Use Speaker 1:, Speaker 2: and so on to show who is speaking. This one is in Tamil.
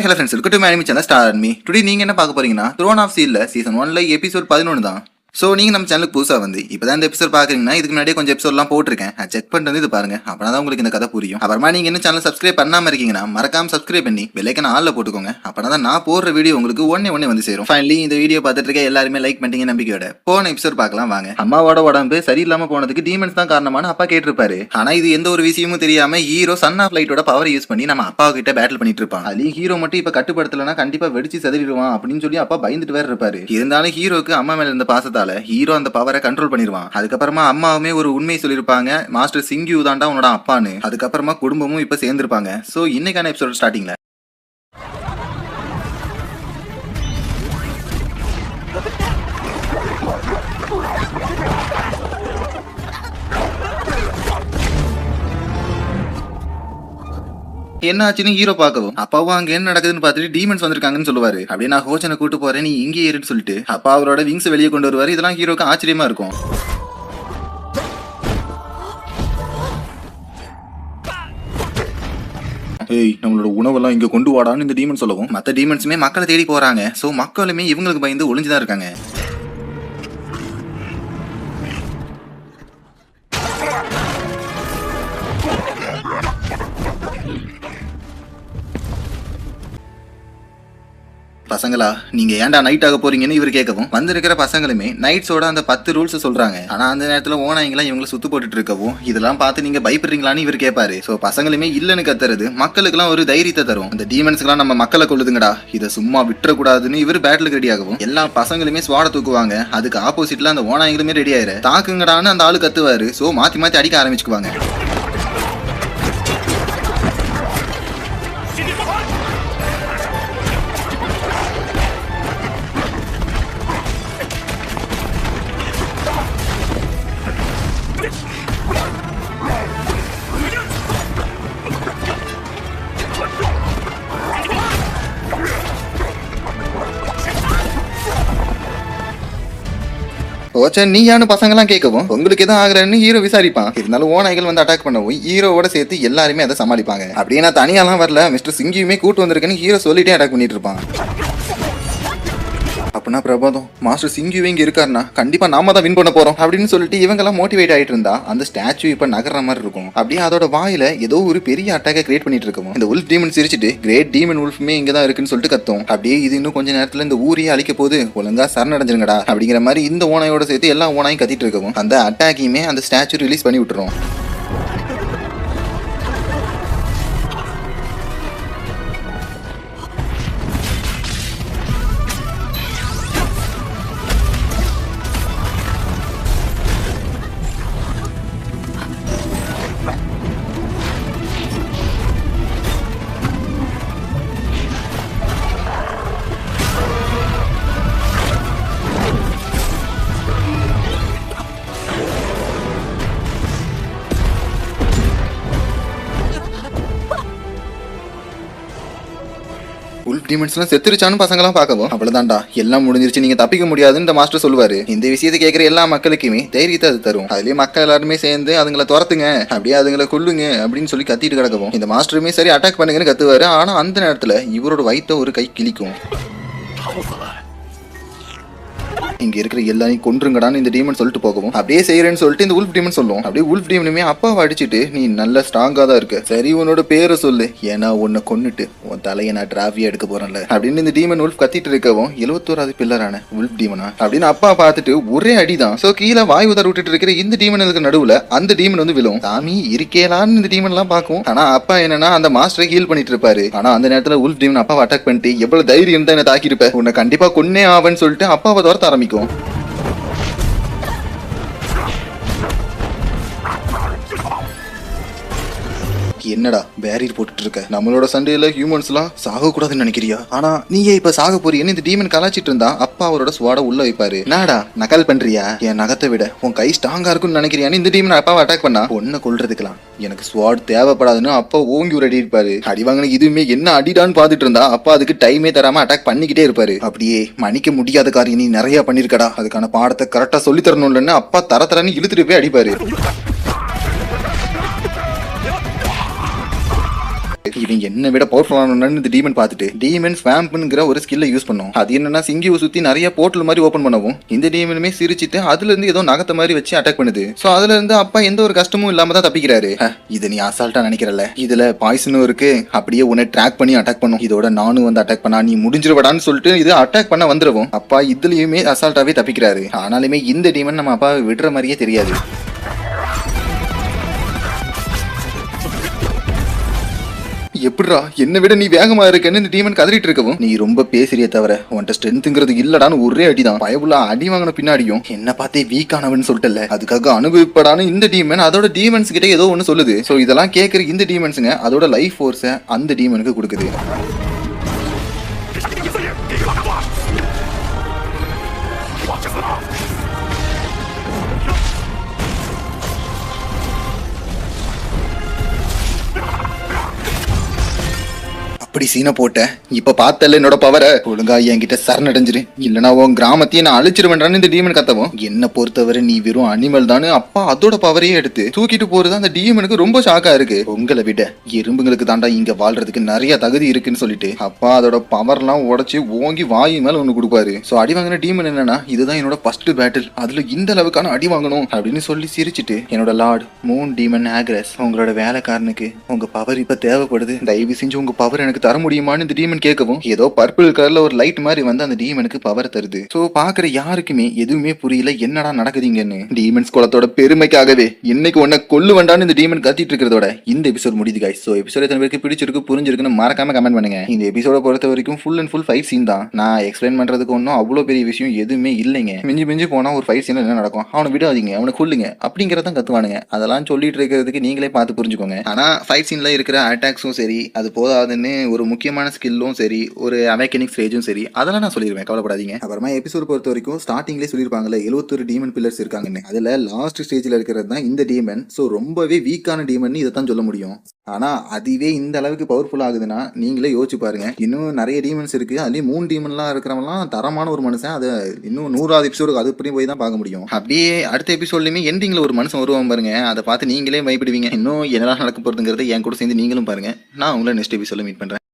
Speaker 1: Hello friends, welcome to my anime channel Star and Me. Today நீங்க என்ன பார்க்க போறீங்கன்னா Throne of Steel சீசன் 1ல எபிசோட் 11 தான். ஸோ நீங்கள் நம்ம சேனலுக்கு புதுசாக வந்து இப்போ தான் இந்த எபிசோட் பார்க்குறீங்கன்னா இதுக்கு முன்னாடியே கொஞ்சம் எபிசோட்லாம் போட்டிருக்கேன். செக் பண்ணிட்டு இது பாருங்க, அப்படின்னா தான் உங்களுக்கு இந்த கதை புரியும். அப்புறமா நீங்கள் இன்னும் சேனல் சப்ஸ்கிரைப் பண்ணாமல் இருக்கீங்கன்னா மறக்காம சப்ஸ்கிரைப் பண்ணி பெல்லைக்கான ஆளில் போட்டுக்கோங்க. அப்படின்னா தான் நான் போடுற வீடியோ உங்களுக்கு ஒன்னே வந்து சேரும். ஃபைனலி இந்த வீடியோ பார்த்துட்டு இருக்க எல்லாருமே லைக் பண்ணிட்டீங்க நம்பிக்கையோட போன எபிசோட் பார்க்கலாம் வாங்க. அம்மாவோட உடம்பு சரியில்லாமல் போனதுக்கு டீமன்ஸ் தான் காரணமான அப்பா கேட்டிருப்பாரு. ஆனால் இது எந்த ஒரு விஷயமும் தெரியாம ஹீரோ சன் ஆஃப் லைட்டோட பவர் யூஸ் பண்ணி நம்ம அப்பா கிட்ட பேட்டில் பண்ணிட்டு இருப்பான். அதுலேயும் ஹீரோ மட்டும் இப்போ கட்டுப்படுத்தலைன்னா கண்டிப்பாக வெடிச்சு சதறிடுவான் அப்படின்னு சொல்லி அப்பா பயந்துட்டு வேற இருப்பாரு. இருந்தாலும் ஹீரோக்கு அம்மா மேல இருந்த பாசத்தால ஹீரோ அந்த பவரை கண்ட்ரோல் பண்ணிடுவான். அதுக்கப்புறமா அம்மாவுமே ஒரு உண்மையை சொல்லியிருப்பாங்க, மாஸ்டர் சிங்யூ தாண்டா உன்னோட அப்பான்னு. அதுக்கப்புறமா குடும்பமும் இப்ப சேர்ந்திருப்பாங்க. சோ இன்னைக்கான எபிசோட் ஸ்டார்டிங்ல என்ன ஆச்சுன்னு ஹீரோ பார்க்கவும் அப்பாவும் அங்க என்ன நடக்குதுன்னு பார்த்துட்டு டீமன்ஸ் வந்திருக்காங்கன்னு சொல்லுவாரு. அப்படியே நான் ஹோச்சனை கூட்டு போறேன், நீ இங்கே ஏறுன்னு சொல்லிட்டு அப்பா அவரோட விங்ஸ் வெளியே கொண்டு வருவாரு. இதெல்லாம் ஹீரோக்கு ஆச்சரியமா இருக்கும். ஏய், நம்மளோட உணவெல்லாம் இங்க கொண்டு வாடான்னு இந்த டீமன் சொல்லவும் மற்ற டீமன்ஸுமே மக்களை தேடி போறாங்க. சோ மக்களுமே இவங்களுக்கு பயந்து ஒளிஞ்சுதான் இருக்காங்க. பசங்களா, நீங்க ஏன்டா நைட் ஆக போறீங்கன்னு இவர் கேட்கவும் வந்திருக்கிற பசங்களுமே நைட்ஸோட அந்த 10 ரூல்ஸ் சொல்றாங்க. ஆனா அந்த நேரத்துல ஓனாய்ங்களாம் இவங்களை சுத்து போட்டுட்டு இருக்கவும் இதெல்லாம் பார்த்து நீங்க பயப்படுறீங்களான்னு இவர் கேட்பாரு. சோ பசங்களுமே இல்லன்னு கத்துறது மக்களுக்கு எல்லாம் ஒரு தைரியத்தை தரும். அந்த டீமன்ஸ்க்கு எல்லாம் நம்ம மக்களை கொள்ளுதுங்கடா, இதை சும்மா விட்டுறக்கூடாதுன்னு இவர் பேட்டிலுக்கு ரெடி ஆகவும் எல்லா பசங்களுமே ஸ்வாட தூக்குவாங்க. அதுக்கு ஆப்போசிட்ல அந்த ஓனாய்களுமே ரெடி ஆயிரு தாக்குங்கடான்னு அந்த ஆளு கத்துவாரு. சோ மாத்தி மாத்தி அடிக்க ஆரம்பிச்சுக்குவாங்க. நீ யானு பசங்கெல்லாம் கேட்கவும் உங்களுக்கு எதுவும் ஆகுறன்னு ஹீரோ விசாரிப்பான். இருந்தாலும் ஓநாய்கள் வந்து அட்டாக் பண்ணவும் ஹீரோவோட சேர்த்து எல்லாருமே அதை சமாளிப்பாங்க. அப்படியே நான் தனியாலாம் வரல, மிஸ்டர் சிங்கியுமே கூட்டு வந்திருக்கேன்னு ஹீரோ சொல்லிட்டே அட்டாக் பண்ணிட்டு இருப்பான். அப்படின்னா பிரபாதம் மாஸ்டர் சிங்கியூவே இங்க இருக்காருன்னா கண்டிப்பா நாம தான் வின் பண்ண போறோம் அப்படின்னு சொல்லிட்டு இவங்க எல்லாம் மோட்டிவேட் ஆயிட்டு இருந்தா அந்த ஸ்டாச்சு இப்ப நகர்ற மாதிரி இருக்கும். அப்படியே அதோட வாயில ஏதோ ஒரு பெரிய அட்டாக்கை கிரியேட் பண்ணிட்டு இருக்கும். இந்த உல்ஃப் டீமன் சிரிச்சிட்டு கிரேட் டீமன் உல்ஃப்மே இங்க தான் இருக்குன்னு சொல்லிட்டு கத்தும். அப்படியே இது இன்னும் கொஞ்ச நேரத்துல இந்த ஊரையே அழிக்க போது, ஒழுங்கா சரணடைஞ்சிருங்கடா அப்படிங்கிற மாதிரி இந்த ஓனாயோட சேர்த்து எல்லா ஓனாயும் கத்திட்டு இருக்கவும் அந்த அட்டாக்கையுமே அந்த ஸ்டாச்சு ரிலீஸ் பண்ணி விட்டுரும். டீமன்ஸ்லாம் செத்துருச்சான்னு பசங்களாம் பார்க்கவும் அவ்வளவுதான்டா எல்லாம் முடிஞ்சிருச்சு, நீங்க தப்பிக்க முடியாதுன்னு இந்த மாஸ்டர் சொல்லுவாரு. இந்த விஷயத்தை கேட்கிற எல்லா மக்களுக்குமே தைரியத்தை அது தரும். அதுலயே மக்கள் எல்லாருமே சேர்ந்து அதுங்களை துரத்துங்க, அப்படியே அதுங்களை கொல்லுங்க அப்படின்னு சொல்லி கத்திட்டு கிடக்கவும் இந்த மாஸ்டருமே சரி அட்டாக் பண்ணுங்கன்னு கத்துவாரு. ஆனா அந்த நேரத்துல இவரோட வயிற்ற ஒரு கை கிழிக்கும். இங்க இருக்கிற எல்லாரையும் கொன்றுங்கடான்னு இந்த டீமன் சொல்லிட்டு போகவும் அப்படியே செய்யறேன்னு சொல்லிட்டு இந்த உல்ஃப் டீமன் சொல்லுவோம். அப்படியே உல்ஃப் டீமனுமே அப்பாவை அடிச்சுட்டு நீ நல்ல ஸ்ட்ராங்கா தான் இருக்க, சரி உன்னோட பேரை சொல்லு, ஏன்னா உன்னை கொன்னுட்டு உன் தலையை நான் டிராஃபியா எடுக்க போறேன்ல அப்படின்னு இந்த டீமன் உல்ஃப் கத்திட்டு இருக்கவும் 71வது பில்லரான உல்ஃப் டீமனா அப்படின்னு அப்பா பார்த்துட்டு ஒரே அடிதான். சோ கீழே வாய் உதற விட்டுட்டு இருக்கிற இந்த டீமனுக்கு நடுவுல அந்த டீமன் வந்து விழும். சாமி இருக்கேலான்னு இந்த டீமன் எல்லாம் பார்க்கும். ஆனா அப்பா என்னன்னா அந்த மாஸ்டரை ஹீல் பண்ணிட்டு இருப்பாரு. ஆனா அந்த நேரத்துல உல்ஃப் டீமன் அப்பாவை அட்டாக் பண்ணிட்டு எவ்வளவு தைரியம் தான் என்ன தாக்கிருப்ப, உன்னை கண்டிப்பா கொன்னே ஆவன்னு சொல்லிட்டு அப்பாவை துரத்த ஆரம்பிக்கும். என்னடா பேரியர் போட்டுட்டு இருக்க, நம்மளோட சண்டையில ஹியூமன்ஸ் எல்லாம் சாக கூடாதுன்னு நினைக்கிறியா? ஆனா நீங்க இப்ப சாக போறீங்கன்னு இந்த டீமன் கலாச்சிட்டு இருந்தா அப்பா அவரோட ஸ்வாட உள்ள வைப்பாரு. நாடா நகல் பண்றியா, என் நகத்தை விட உன் கை ஸ்ட்ராங்கா இருக்குன்னு நினைக்கிறியான்னு இந்த டீமன் அப்பாவை அட்டாக் பண்ணா ஒன்ன கொல்றதுக்கலாம் எனக்கு ஸ்வாட் தேவைப்படாதுன்னு அப்பா ஓங்கி ஒரு அடி இருப்பாரு. அடிவாங்க இதுவுமே என்ன அடிடான்னு பாத்துட்டு இருந்தா அப்பா அதுக்கு டைமே தராம அட்டாக் பண்ணிக்கிட்டே இருப்பாரு. அப்படியே மன்னிக்க முடியாத காரியம் நீ நிறைய பண்ணிருக்கடா, அதுக்கான பாடத்தை கரெக்டா சொல்லி தரணும்னு அப்பா தரன்னு இழுத்துட்டு போய் அடிப்பாரு. இவன் என்ன விட பவர்ஃபுல்லான இந்த டீமன் பார்த்துட்டு டீமன் ஸ்வாம்ப்ங்கிற ஒரு ஸ்கில்லை யூஸ் பண்ணும். அது என்னன்னா சிங்கியை சுத்தி நிறைய போர்ட்டல் மாதிரி ஓபன் பண்ணவும் இந்த டீமனுமே சிரிச்சிட்டு அதுல இருந்து ஏதோ நகத்த மாதிரி வச்சு அட்டாக் பண்ணுது. சோ அதுல இருந்து அப்பா எந்த ஒரு கஷ்டமும் இல்லாம தான் தப்பிக்கிறாரு. இதை நீ அசால்ட்டா நினைக்கிறல, இதுல பாய்சனும் இருக்கு, அப்படியே உன்னை ட்ராக் பண்ணி அட்டாக் பண்ணும். இதோட நானும் வந்து அட்டாக் பண்ணா நீ முடிஞ்சிருவடான்னு சொல்லிட்டு இது அட்டாக் பண்ண வந்துருவோம். அப்பா இதுலயுமே அசால்ட்டாவே தப்பிக்கிறாரு. ஆனாலுமே இந்த டீமன் நம்ம அப்பாவை விடுற மாதிரியே தெரியாது. எப்படிரா என்ன விட நீ வேகமா இருக்கன்னு இந்த டீமன் கதறிட்டு இருக்கவும், நீ ரொம்ப பேசுறியே தவிர உன்ட்ட ஸ்ட்ரென்த்ங்கிறது இல்லடான்னு ஒரே அடிதான். பயபுள்ள அடி வாங்கின பின்னாடியும் என்ன பார்த்தே வீக் ஆனவன் சொல்லிட்டல, அதுக்காக அனுபவிப்படான்னு இந்த டீமன் அதோட டீமன்ஸ் கிட்ட ஏதோ ஒன்னு சொல்லுது. சோ இதெல்லாம் கேட்கற இந்த டீமன்ஸுங்க அதோட லைஃப் ஃபோர்ஸை அந்த டீமனுக்கு கொடுக்குது. அப்படி சீனை போட்ட இப்ப பார்த்தல என்னோட பவரை, ஒழுங்கா என்கிட்ட சரணடைஞ்சிரு, இல்லனா உன் கிராமத்தையே நான் அழிச்சிருவேன்றான்னு இந்த டீமன் கத்தவும், என்ன பொறுத்தவரை நீ வெறும் அனிமல் தானு அப்பா அதோட பவரையே எடுத்து தூக்கிட்டு போறது அந்த டீமனுக்கு ரொம்ப ஷாக்கா இருக்கு. உங்களை விட எறும்புங்களுக்கு தாண்டா இங்க வாழ்றதுக்கு நிறைய தகுதி இருக்குன்னு சொல்லிட்டு அப்பா அதோட பவர்லாம் உடைச்சு ஓங்கி வாயு மேல ஒண்ணு கொடுப்பாரு. சோ அடி வாங்கின டீமன் என்னன்னா, இதுதான் என்னோட ஃபர்ஸ்ட் பேட்டில், அதுல இந்த அளவுக்கான அடி வாங்கணும் அப்படின்னு சொல்லி சிரிச்சுட்டு, என்னோட லார்ட் மூன் டீமன் ஆக்ரஸ், உங்களோட வேலைக்காரனுக்கு உங்க பவர் இப்ப தேவைப்படுது, தயவு செஞ்சு உங்க பவர் எனக்கு தர முடியுமான்னு இந்த டீமன் கேட்கவும், ஏதோ பர்பிள் கலர்ல ஒரு லைட் மாதிரி வந்து அந்த டீமனுக்கு பவர் தருது. சோ பாக்குற யாருக்குமே எதுவுமே புரியல என்னடா நடக்குதுங்கன்னு. டீமன்ஸ் குலத்தோட பெருமைக்காகவே இன்னைக்கு உன்னை கொல்லு வேண்டான்னு இந்த டீமன் கத்திட்டு இருக்கிறதோட இந்த எபிசோட் முடியுது guys. சோ எபிசோட் எத்தனை பேருக்கு பிடிச்சிருக்கு புரிஞ்சிருக்குன்னு மறக்காம கமெண்ட் பண்ணுங்க. இந்த எபிசோட பொறுத்த வரைக்கும் full and full fight scene தான். நான் எக்ஸ்பிளைன் பண்றதுக்கு ஒன்றும் அவ்வளோ பெரிய விஷயம் எதுவுமே இல்லைங்க. மிஞ்சி மிஞ்சி போனா ஒரு ஃபைட் சீன் என்ன நடக்கும், அவனை விடாதீங்க அவனை கொல்லுங்க அப்படிங்கறதான் கத்துவானுங்க. அதெல்லாம் சொல்லிட்டு இருக்கிறதுக்கு நீங்களே பார்த்து புரிஞ்சுக்கோங்க. ஆனா ஃபைட் சீன்ல இருக்கிற அட்டாக்ஸும் சரி, அது போதாதுன்னு ஒரு முக்கியமான ஸ்கில்லும் சரி, ஒரு அவேக்கனிங் ஸ்டேஜும் சரி, அதெல்லாம் நான் சொல்லிடுவேன், கவலைப்படாதீங்க. அப்புறமா எபிசோட் பொறுத்த வரைக்கும் ஸ்டார்டிங்லேயே சொல்லியிருப்பாங்கல்ல 71 டீமன் பில்லர்ஸ் இருக்காங்கன்னு, அதுல லாஸ்ட் ஸ்டேஜ்ல இருக்கிறது தான் இந்த டீமன். ஸோ ரொம்பவே வீக்கான டீமன் இதை தான் சொல்ல முடியும். ஆனா அதுவே இந்த அளவுக்கு பவர்ஃபுல் ஆகுதுன்னா நீங்களே யோசிச்சு பாருங்க. இன்னும் நிறைய டீமன்ஸ் இருக்கு, அதுலயும் 3 டீமன்லாம் இருக்கிறவங்களாம் தரமான ஒரு மனுஷன். அதை இன்னும் 100வது எபிசோடு அது பண்ணி போய் தான் பார்க்க முடியும். அப்படியே அடுத்த எபிசோட்லயுமே எண்டிங்ல ஒரு மனுஷன் வருவான் பாருங்க, அதை பார்த்து நீங்களே பயப்படுவீங்க. இன்னும் என்னெல்லாம் நடக்க போறதுங்கிறத என் கூட சேர்ந்து நீங்களும் பாருங்க. நான் உங்களை நெக்ஸ்ட் எபிசோட்ல மீட் பண்றேன்.